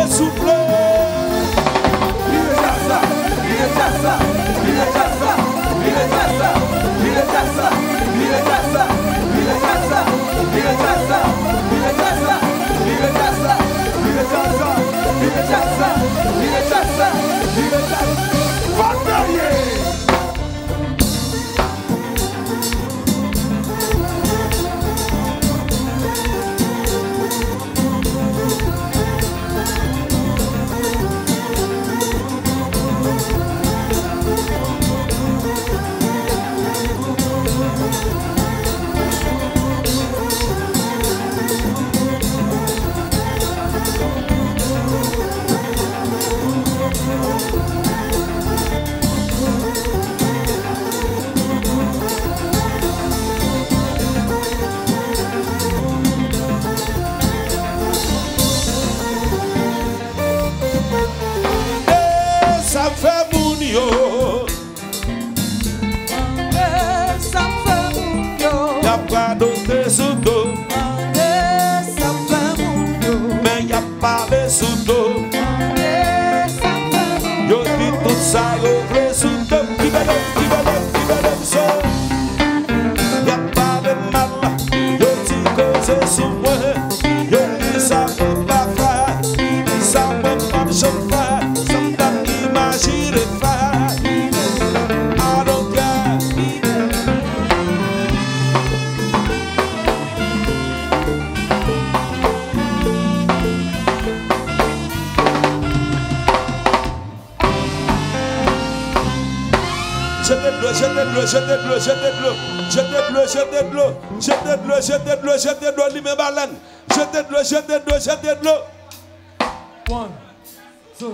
Souffler. pas d'autre sous dos. Mais y a pas de sous dos. Yo dis tout ça, yo vle sous dos. Qui va ça. Y a pas de mal. Yo dis cause sous moi. Yo dis ça peut pas faire. Ça peut pas se faire. Ça me donne l'imagine faire. I don't care. Jetez de l'eau, jetez de l'eau, jetez de l'eau, jetez de l'eau, jetez de l'eau, jetez de l'eau, jetez de l'eau, jetez de l'eau, jetez de l'eau, lui-même baleine. Jetez de l'eau, jetez de l'eau, jetez de l'eau. 1, 2.